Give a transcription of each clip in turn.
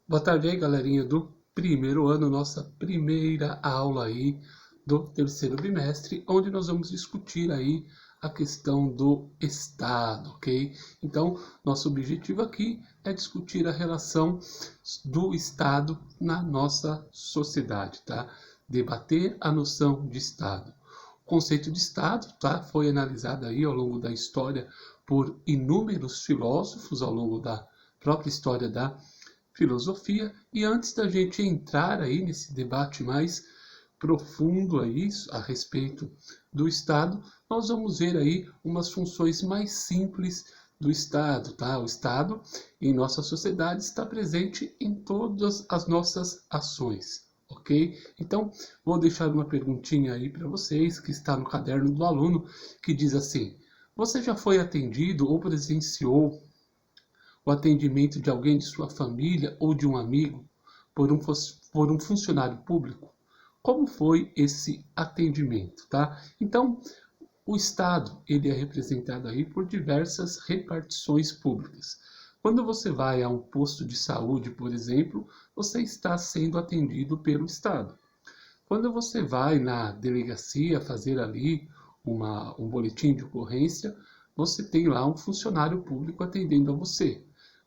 Boa tarde aí, galerinha do primeiro ano, nossa primeira aula aí do terceiro bimestre, onde nós vamos discutir aí a questão do Estado, ok? Então, nosso objetivo aqui é discutir a relação do Estado na nossa sociedade, tá? Debater a noção de Estado. O conceito de Estado, tá? Foi analisado aí ao longo da história por inúmeros filósofos ao longo da própria história da filosofia. E antes da gente entrar aí nesse debate mais profundo aí a respeito do Estado, nós vamos ver aí umas funções mais simples do Estado, tá? O Estado em nossa sociedade está presente em todas as nossas ações, ok? Então, vou deixar uma perguntinha aí para vocês que está no caderno do aluno, que diz assim: você já foi atendido ou presenciou o atendimento de alguém de sua família ou de um amigo por um funcionário público? Como foi esse atendimento, tá? Então, o Estado, ele é representado aí por diversas repartições públicas. Quando você vai a um posto de saúde, por exemplo, você está sendo atendido pelo Estado. Quando você vai na delegacia fazer ali um boletim de ocorrência, você tem lá um funcionário público atendendo a você.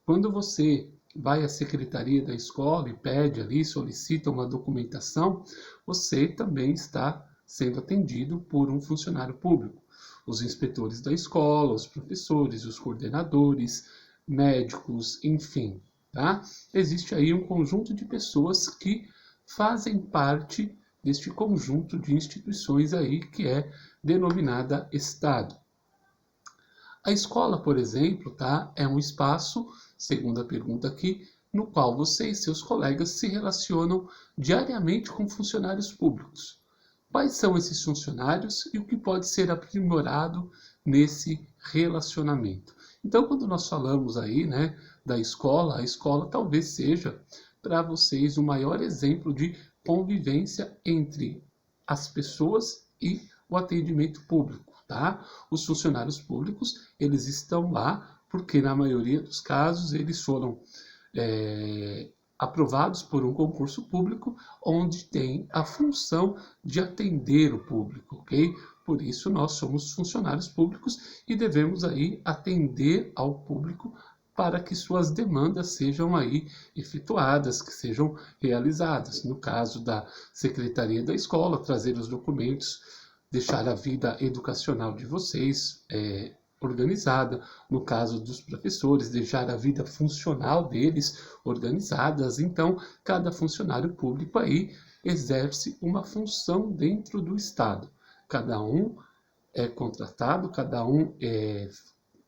Quando você vai à secretaria da escola e pede ali, solicita uma documentação, você também está sendo atendido por um funcionário público. Os inspetores da escola, os professores, os coordenadores, médicos, enfim, tá? Existe aí um conjunto de pessoas que fazem parte deste conjunto de instituições aí que é denominada Estado. A escola, por exemplo, tá, é um espaço, segundo a pergunta aqui, no qual você e seus colegas se relacionam diariamente com funcionários públicos. Quais são esses funcionários e o que pode ser aprimorado nesse relacionamento? Então, quando nós falamos aí, né, da escola, a escola talvez seja para vocês o maior exemplo de convivência entre as pessoas e o atendimento público, tá? Os funcionários públicos, eles estão lá porque na maioria dos casos eles foram aprovados por um concurso público onde tem a função de atender o público, ok? Por isso nós somos funcionários públicos e devemos aí atender ao público para que suas demandas sejam aí efetuadas, que sejam realizadas. No caso da secretaria da escola, trazer os documentos, deixar a vida educacional de vocês organizada. No caso dos professores, deixar a vida funcional deles organizadas. Então, cada funcionário público aí exerce uma função dentro do Estado. Cada um é contratado, cada um é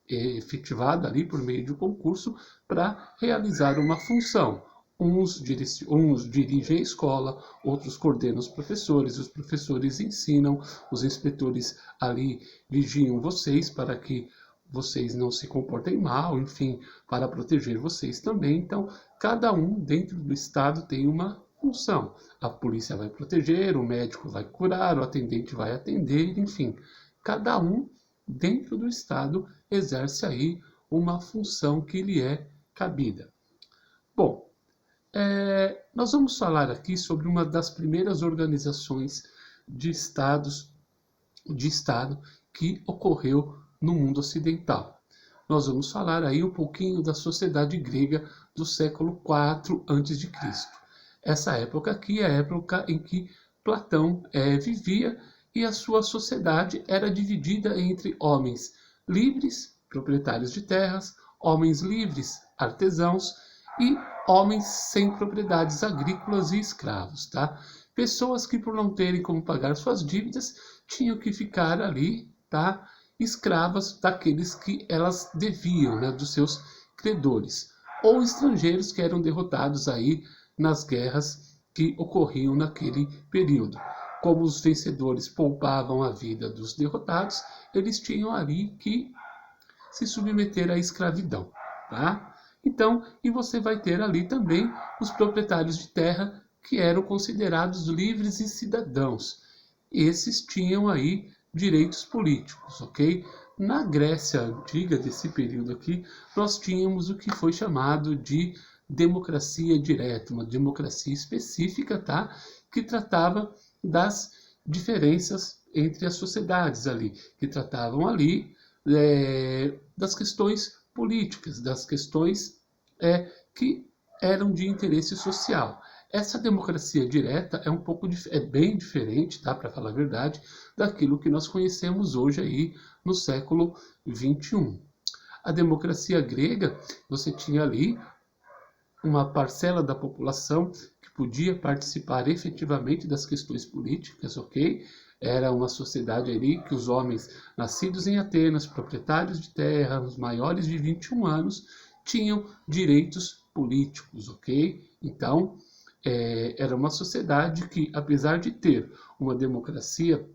efetivado ali por meio de um concurso para realizar uma função. Uns dirigem a escola, outros coordenam os professores ensinam, os inspetores ali vigiam vocês para que vocês não se comportem mal, enfim, para proteger vocês também. Então, cada um dentro do Estado tem uma função. A polícia vai proteger, o médico vai curar, o atendente vai atender, enfim. Cada um dentro do Estado exerce aí uma função que lhe é cabida. Bom, nós vamos falar aqui sobre uma das primeiras organizações de Estado que ocorreu no mundo ocidental. Nós vamos falar aí um pouquinho da sociedade grega do século IV a.C. Essa época aqui é a época em que Platão vivia e a sua sociedade era dividida entre homens livres, proprietários de terras, homens livres, artesãos, e homens sem propriedades agrícolas e escravos, tá? Pessoas que por não terem como pagar suas dívidas, tinham que ficar ali, tá? Escravas daqueles que elas deviam, né? Dos seus credores. Ou estrangeiros que eram derrotados aí nas guerras que ocorriam naquele período. Como os vencedores poupavam a vida dos derrotados, eles tinham ali que se submeter à escravidão, tá? Então, e você vai ter ali também os proprietários de terra que eram considerados livres e cidadãos. Esses tinham aí direitos políticos, ok? Na Grécia antiga, desse período aqui, nós tínhamos o que foi chamado de democracia direta, uma democracia específica, tá? Que tratava das diferenças entre as sociedades ali, que tratavam ali das questões políticas, das questões que eram de interesse social. Essa democracia direta é bem diferente, tá, para falar a verdade, daquilo que nós conhecemos hoje aí no século XXI. A democracia grega, você tinha ali uma parcela da população que podia participar efetivamente das questões políticas, ok? Era uma sociedade ali que os homens nascidos em Atenas, proprietários de terra, os maiores de 21 anos, tinham direitos políticos, ok? Então, era uma sociedade que, apesar de ter uma democracia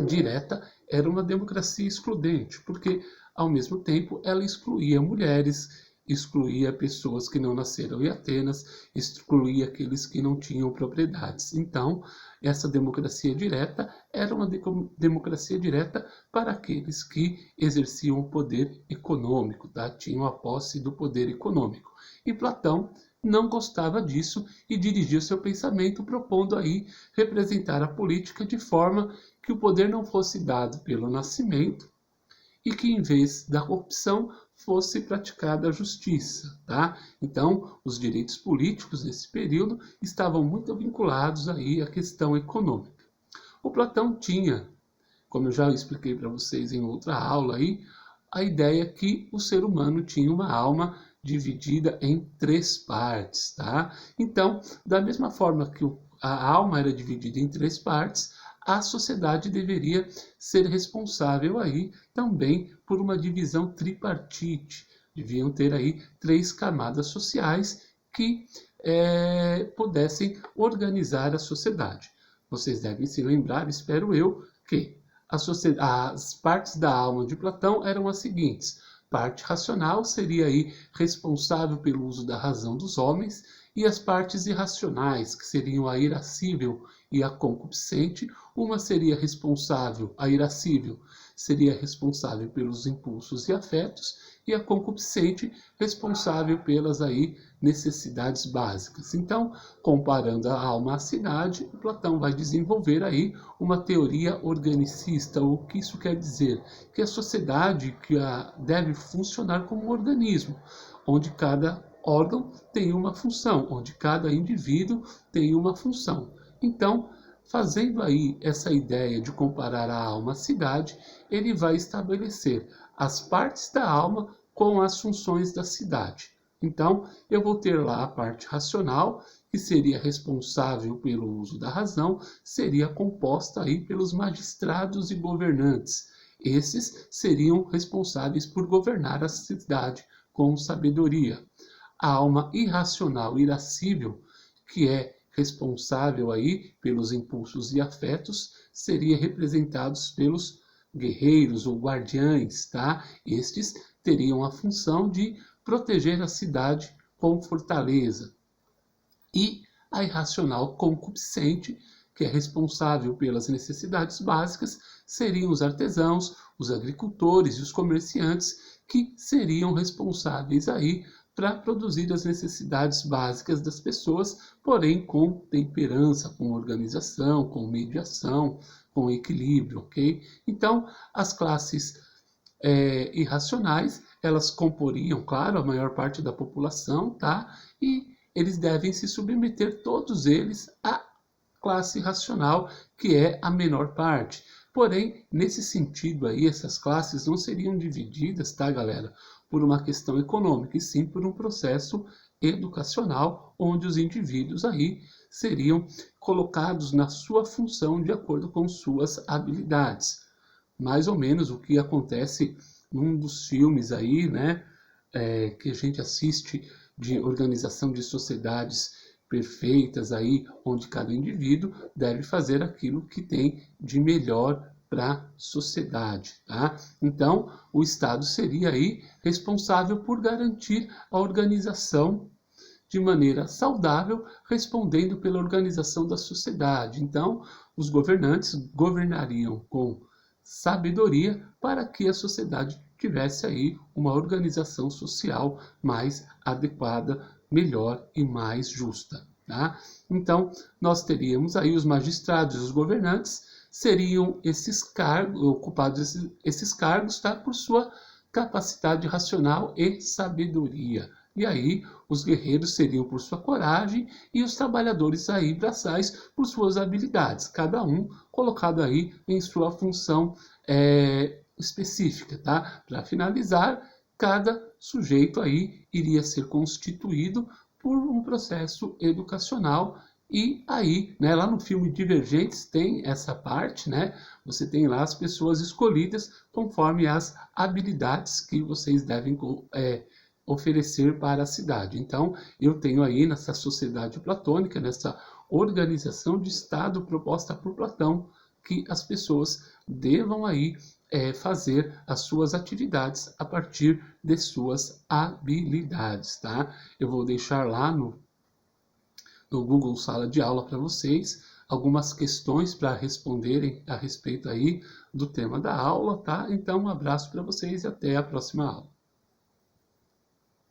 direta, era uma democracia excludente, porque, ao mesmo tempo, ela excluía mulheres, excluía pessoas que não nasceram em Atenas, excluía aqueles que não tinham propriedades. Então, essa democracia direta era uma democracia direta para aqueles que exerciam o poder econômico, tá? Tinham a posse do poder econômico. E Platão não gostava disso e dirigiu seu pensamento propondo aí representar a política de forma que o poder não fosse dado pelo nascimento e que, em vez da corrupção, fosse praticada a justiça, tá? Então, os direitos políticos nesse período estavam muito vinculados aí à questão econômica. O Platão tinha, como eu já expliquei para vocês em outra aula aí, a ideia que o ser humano tinha uma alma dividida em 3 partes, tá? Então, da mesma forma que a alma era dividida em 3 partes, a sociedade deveria ser responsável aí também por uma divisão tripartite. Deviam ter aí 3 camadas sociais que pudessem organizar a sociedade. Vocês devem se lembrar, espero eu, que as partes da alma de Platão eram as seguintes. Parte racional seria aí responsável pelo uso da razão dos homens, e as partes irracionais, que seriam a irascível e a concupiscente, uma seria responsável, a irascível seria responsável pelos impulsos e afetos, e a concupiscente responsável pelas aí necessidades básicas. Então, comparando a alma à cidade, Platão vai desenvolver aí uma teoria organicista. O que isso quer dizer? Que a sociedade deve funcionar como um organismo, onde cada órgão tem uma função, onde cada indivíduo tem uma função. Então, fazendo aí essa ideia de comparar a alma à cidade, ele vai estabelecer as partes da alma com as funções da cidade. Então, eu vou ter lá a parte racional, que seria responsável pelo uso da razão, seria composta aí pelos magistrados e governantes. Esses seriam responsáveis por governar a cidade com sabedoria. A alma irracional, irascível, que é responsável aí pelos impulsos e afetos, seria representados pelos guerreiros ou guardiães, tá? Estes teriam a função de proteger a cidade com fortaleza. E a irracional concupiscente, que é responsável pelas necessidades básicas, seriam os artesãos, os agricultores e os comerciantes, que seriam responsáveis aí para produzir as necessidades básicas das pessoas, porém com temperança, com organização, com mediação, com equilíbrio, ok? Então, as classes irracionais, elas comporiam, claro, a maior parte da população, tá? E eles devem se submeter, todos eles, à classe racional, que é a menor parte. Porém, nesse sentido aí, essas classes não seriam divididas, tá, galera, por uma questão econômica, e sim por um processo educacional, onde os indivíduos aí seriam colocados na sua função de acordo com suas habilidades. Mais ou menos o que acontece num dos filmes aí, né, que a gente assiste de organização de sociedades perfeitas aí, onde cada indivíduo deve fazer aquilo que tem de melhor para a sociedade, tá? Então, o Estado seria aí responsável por garantir a organização de maneira saudável, respondendo pela organização da sociedade. Então, os governantes governariam com sabedoria para que a sociedade tivesse aí uma organização social mais adequada melhor e mais justa. Tá? Então, nós teríamos aí os magistrados e os governantes, seriam esses cargos, ocupados esses cargos, tá? Por sua capacidade racional e sabedoria. E aí, os guerreiros seriam por sua coragem e os trabalhadores aí braçais por suas habilidades, cada um colocado aí em sua função específica, tá? Para finalizar, cada sujeito aí iria ser constituído por um processo educacional. E aí, né, lá no filme Divergentes tem essa parte, né? Você tem lá as pessoas escolhidas conforme as habilidades que vocês devem oferecer para a cidade. Então, eu tenho aí nessa sociedade platônica, nessa organização de Estado proposta por Platão, que as pessoas devam aí fazer as suas atividades a partir de suas habilidades, tá? Eu vou deixar lá no Google Sala de Aula para vocês algumas questões para responderem a respeito aí do tema da aula, tá? Então, um abraço para vocês e até a próxima aula.